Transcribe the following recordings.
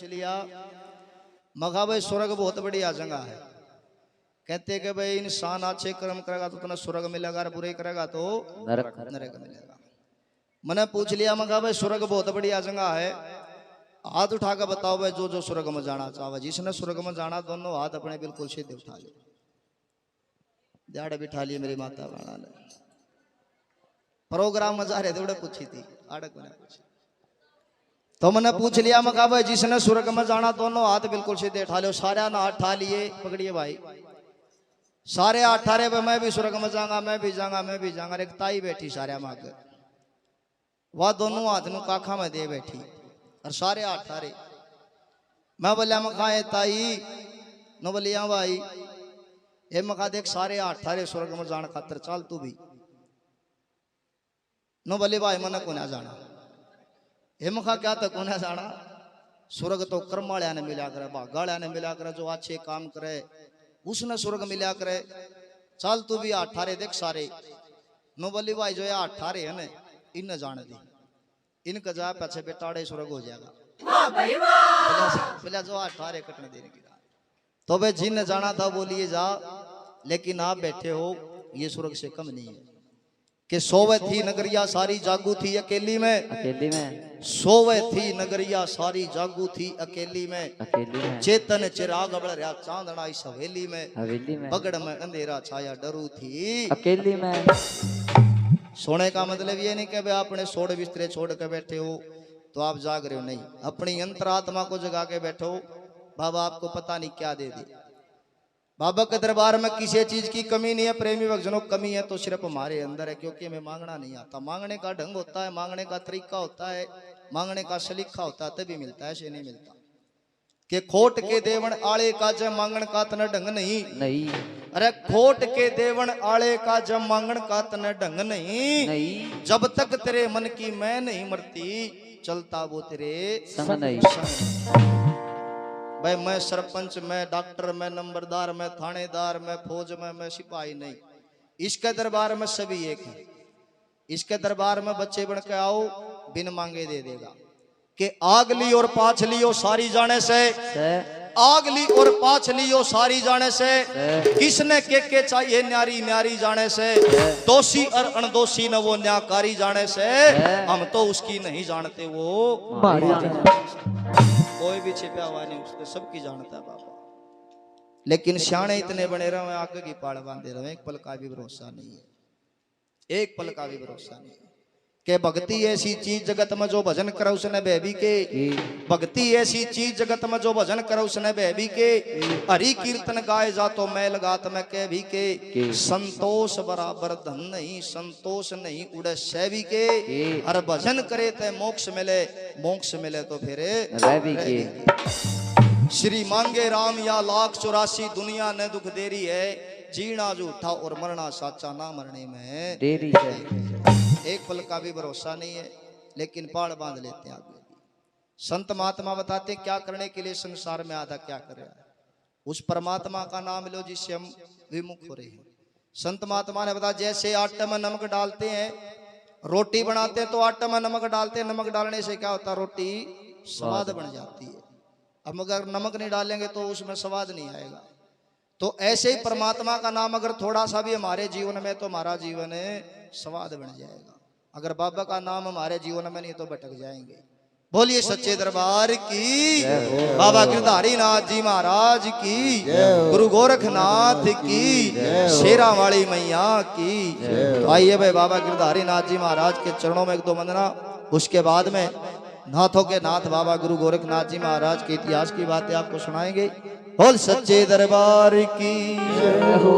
लिया मगा भाई स्वर्ग बहुत बढ़िया जगह है। कहते कि भाई इंसान अच्छे कर्म करेगा तो तुम्हें स्वर्ग मिलेगा और बुरे करेगा तो नरक मिलेगा। मैंने पूछ लिया मगा भाई स्वर्ग बहुत बढ़िया जगह है, हाथ उठा कर बताओ भाई जो जो स्वर्ग में जाना चाहे। जिसने स्वर्ग में जाना दोनों हाथ अपने बिल्कुल सीधे उठा ले। जाड़े बिठा लिए मेरी माता राणा ने प्रोग्राम में जा रहे थे पूछी थी आड़क ने पूछी तो मैंने पूछ लिया मगा भाई जिसने स्वर्ग में जाना दोनों हाथ बिल्कुल सीधे उठा लो। सारे हाथ उठा लिए, पकड़िए भाई सारे हाथ ठारे भाई मैं भी स्वर्ग में जाऊंगा, मैं भी जाऊंगा, मैं भी जाऊंगा। एक ताई बैठी सारे माग वह दोनों हाथ नु काखा में दे बैठी और सारे हाथ ठारे। मैं बोलिया मखा ताई न बोलिया भाई ये मखा देख सारे हाथ ठारे स्वर्ग में जाने खातर चल तू भी न बोले भाई मना को ना जाना। हे मखा क्या तो को ना जाना, स्वर्ग तो कर्म वाले ने मिला करे, भागा ने मिला करे, जो अच्छे काम करे उसने स्वर्ग मिला करे। चल तू भी हाथ ठारे देख सारे न बोली भाई जो ये हाथ ठारे है ना इन जाने दे, इनका जा पीछे बेटाड़े स्वर्ग हो जाएगा। पहले जो हाथ ठारे कटने देने की तो भाई जिन जाना था बोलिए जा, लेकिन आप बैठे हो ये स्वर्ग से कम नहीं है। कि सोवे थी नगरिया सारी जागू थी अकेली में, सोवे थी नगरिया सारी जागू थी अकेली में, चेतन चिराग बड़ रहा चांदना इस हवेली में, पगड़ में अंधेरा छाया डरू थी अकेली में। सोने का मतलब ये नहीं कि भाई आपने सोड़ बिस्तरे छोड़ के बैठे हो तो आप जाग रहे हो, नहीं, अपनी अंतरात्मा को जगा के बैठो। बाबा आपको पता नहीं क्या दे दे। बाबा के दरबार में किसी चीज की कमी नहीं है, प्रेमी भक्तों कमी है तो सिर्फ हमारे अंदर है, क्योंकि हमें मांगना नहीं आता। मांगने का ढंग होता है, मांगने का तरीका होता है, मांगने का सलीका होता है, तभी मिलता है, ऐसे नहीं मिलता। कि खोट के देवन आले का जब मांगण का तना ढंग नहीं, अरे खोट के देवन आले का जब मांगण का तना ढंग नहीं, जब तक तेरे मन की मैं नहीं मरती चलता वो तेरे संग नहीं। भाई मैं सरपंच, मैं डॉक्टर, मैं नंबरदार, मैं थानेदार, मैं फौज में, मैं सिपाही नहीं। इसके दरबार में सभी एक है। इसके दरबार में बच्चे बन के आओ बिन मांगे दे देगा। कि आग ली और पाछ लियो सारी जाने से, आग ली और पाछ लियो सारी जाने से, किसने के चाहिए न्यारी न्यारी जाने से, दोषी और अनदोषी न वो न्याकारी जाने से, हम तो उसकी नहीं जानते वो कोई भी छिपा हुआ नहीं, उसको सबकी जानता है बाबा। लेकिन सियाने इतने बने रहे आगे की पाड़ बांधे रहे, एक पल का भी भरोसा नहीं है, एक पल का भी भरोसा नहीं है। के भक्ति ऐसी चीज जगत में जो भजन करे उसने बेबी के, भक्ति ऐसी चीज जगत में जो भजन करे उसने बेबी के, हरि कीर्तन गाए जा तो मैं लगात में कह भी के, संतोष बराबर धन नहीं, संतोष नहीं उड़े सैवी के, हर भजन करे ते मोक्ष मिले, मोक्ष मिले तो फिर रवि के। श्री मांगे राम या लाख 84 दुनिया ने दुख देरी है, जीना झूठा और मरना साचा, ना मरने में देरी है। एक पल का भी भरोसा नहीं है, लेकिन पाड़ बांध लेते हैं आगे। संत महात्मा बताते क्या करने के लिए संसार में आधा क्या कर रहा है, उस परमात्मा का नाम लो जिससे हम विमुख हो रहे हैं। संत महात्मा ने बताया जैसे आटे में नमक डालते हैं, रोटी बनाते हैं तो आटे में नमक डालते हैं, नमक डालने से क्या होता है रोटी स्वाद बन जाती है। अब अगर नमक नहीं डालेंगे तो उसमें स्वाद नहीं आएगा। तो ऐसे ही परमात्मा का नाम अगर थोड़ा सा भी हमारे जीवन में तो हमारा जीवन स्वाद बन जाएगा। अगर बाबा का नाम हमारे जीवन में नहीं तो भटक जाएंगे। बोलिए सच्चे दरबार की, बाबा गिरधारी नाथ जी महाराज की, गुरु गोरखनाथ की, शेरा वाली मैया की। तो आइए भाई बाबा गिरधारी नाथ जी महाराज के चरणों में एक दो वंदना, उसके बाद में नाथों के नाथ बाबा गुरु गोरखनाथ जी महाराज के इतिहास की बातें आपको सुनाएंगे। बोल सच्चे दरबार की जय हो।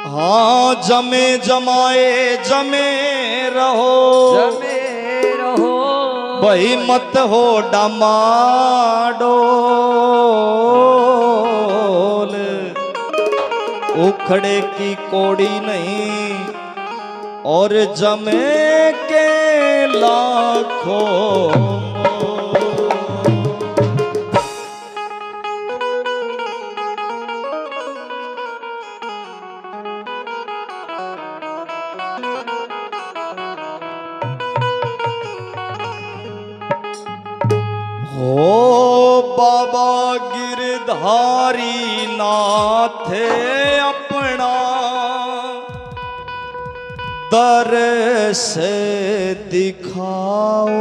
हाँ जमे जमाए जमे रहो, भाई मत हो डामाडोल, उखड़े की कोड़ी नहीं और जमे के लाखों बाबा गिरधारी नाथ अपना दर्श दिखाओ,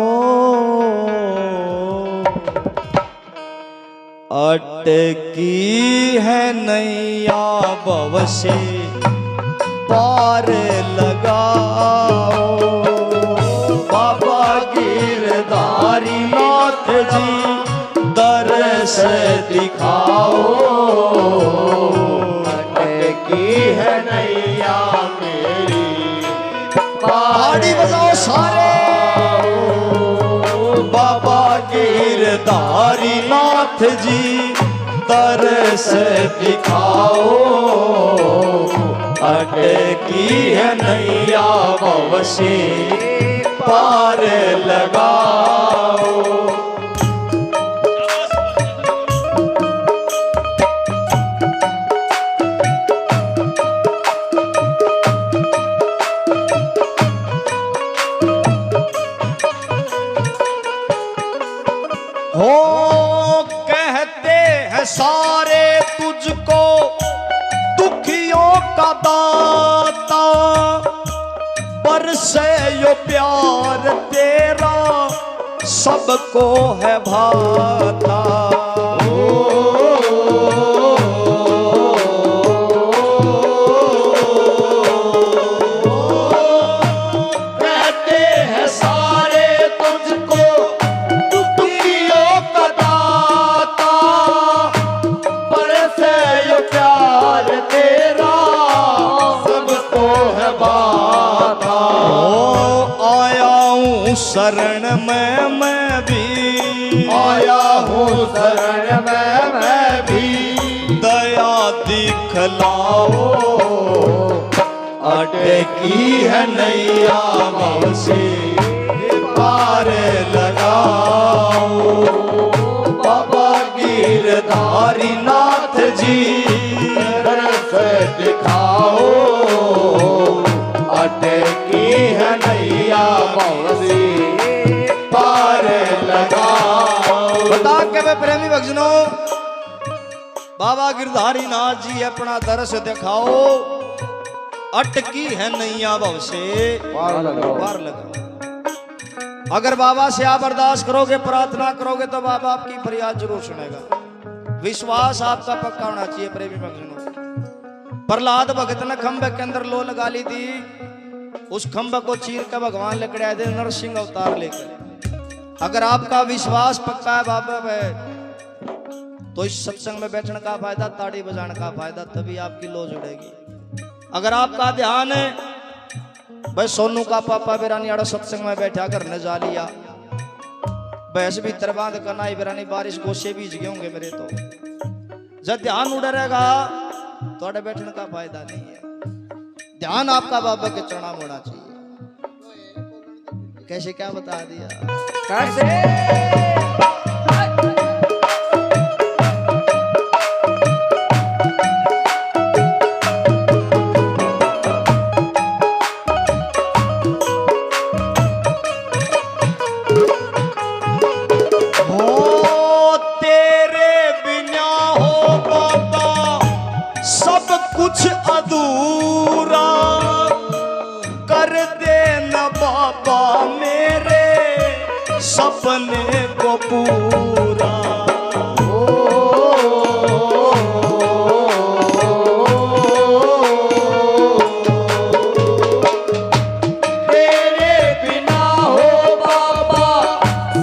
अटकी है नैया भव से पार लगाओ। बाबा गिरधारी नाथ जी दर्श दिखाओ, अटकी है नैया मेरी ताड़ी बजाओ सारे। बाबा गिरधारी नाथ जी दर्श दिखाओ, अटकी है नैया भव से पार लगाओ। हो कहते हैं सारे तुझको दुखियों का दाता, बरसे यो प्यार तेरा सबको है भाता। शरण में मैं भी आया हूँ, शरण में मैं भी दया दिखलाओ, अटकी है नैया भव से पार लगाओ। बाबा गिरधारी नाथ जी दर्श दिखाओ, अटकी है नैया भव से पार लगाओ। बता के वे प्रेमी भक्तों, बाबा गिरधारी नाथ जी अपना दर्श दिखाओ, अटकी है नैया भव से पार लगाओ। पार लगाओ। अगर बाबा से आप अरदास करोगे, प्रार्थना करोगे तो बाबा आपकी फरियाद जरूर सुनेगा। विश्वास आपका पक्का होना चाहिए प्रेमी भक्तों। प्रहलाद भगत ने खंबे के अंदर लो लगा ली थी, उस खंबे को चीर कर भगवान लेकर आए थे नरसिंह अवतार लेकर। अगर आपका विश्वास पक्का है बाबा में, तो इस सत्संग में बैठने का फायदा, ताड़ी बजाने का फायदा, तभी आपकी लो जुड़ेगी। अगर आपका ध्यान है भाई सोनू का पापा बिरानी आड़ा सत्संग में बैठा कर न जा लिया, भैंस भी तरबाद करना ही बिरानी बारिश गोशे बीज गए होंगे मेरे, तो जब ध्यान उड़ा रहेगा तो बैठने का फायदा नहीं है। ध्यान आपका बाबा के चरणों में होना चाहिए। कैसे क्या बता दिया कैसे कुछ अधूरा कर दे न बाबा मेरे सपने को पूरा। तेरे बिना हो बाबा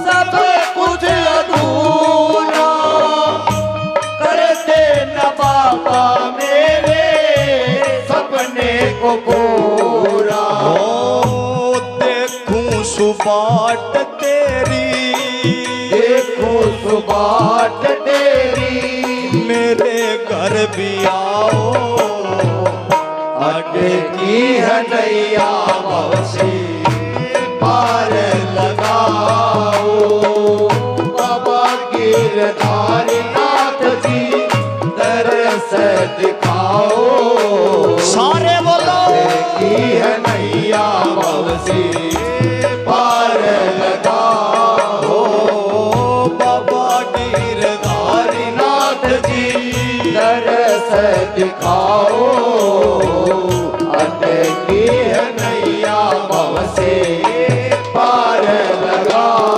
सब कुछ अधूरा, कर दे न बाबा को पूरा। हो देखूं सुबाट तेरी, देखूं सुबाट तेरी, मेरे घर भी आओ, अटकी है नैया भव से पार से पार लगाओ।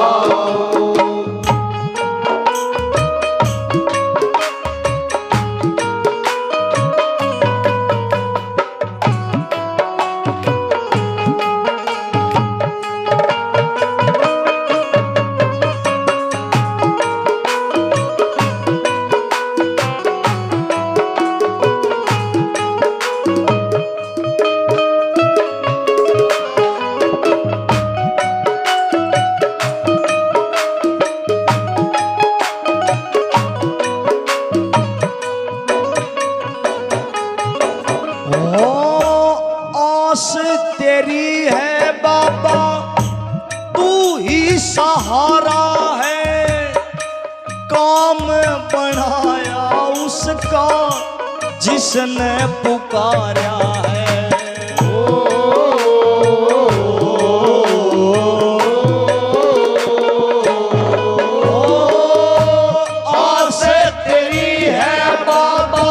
आस तेरी है बाबा, तू ही सहारा है। काम बनाया उसका जिसने पुकारा है। आस तेरी है बाबा,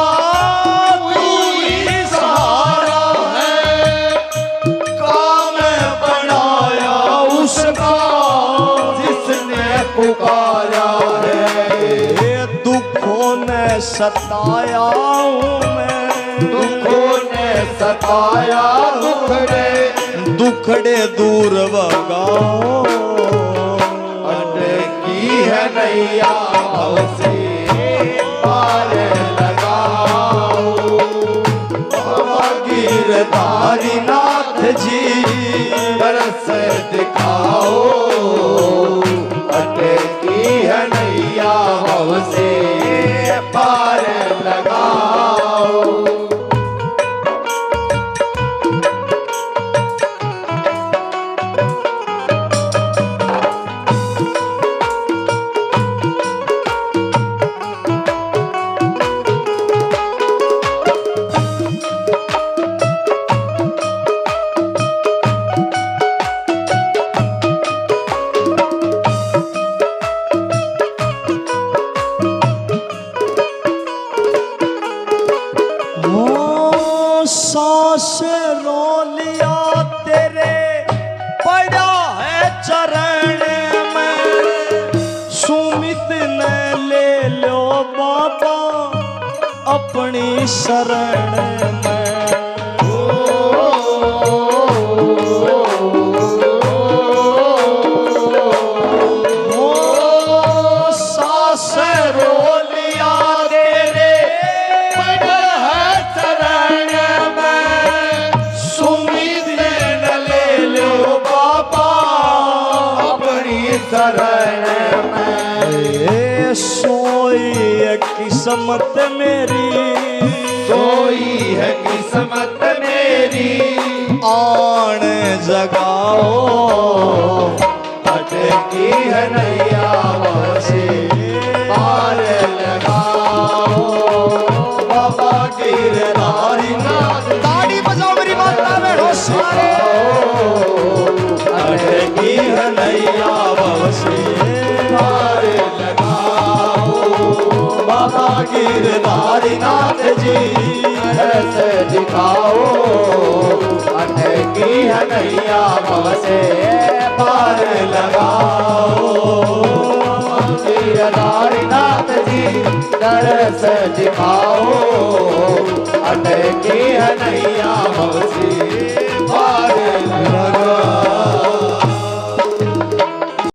तू ही सहारा है। काम बनाया उसका जिसने पुकारा है। दुखों ने सताया हूँ मैं, दुखों ने सताया दुखड़े दूर भगाओ। अटकी है नैया भव से पार लगाओ। बाबा गिरधारी नाथ जी तरस दिखाओ। अटकी है नैया भव से पार लगाओ। सांस रो लिया तेरे पड़ा है चरण में। सुमित ने ले लो बाबा अपनी शरण में। सांस रो लिया तेरे पड़ा है चरण में। सुमित न ले लो बाबा अपनी शरण में। सोई है किस्मत मेरी, सोई है किस्मत मेरी। आन जगाओ। अटकी है नैया भव से पार लगाओ। बाबा गिरधारी नाथ ताड़ी बजाओ मेरी माता में हो सारे। अटकी है नैया भव से पार लगाओ। बाबा गिरधारी नाथ जी ऐसे दिखाओ। अटकी है नैया भव से पार लगाओ। गिरधारी नाथ जी दरस दिखाओ। अटकी है नैया भव से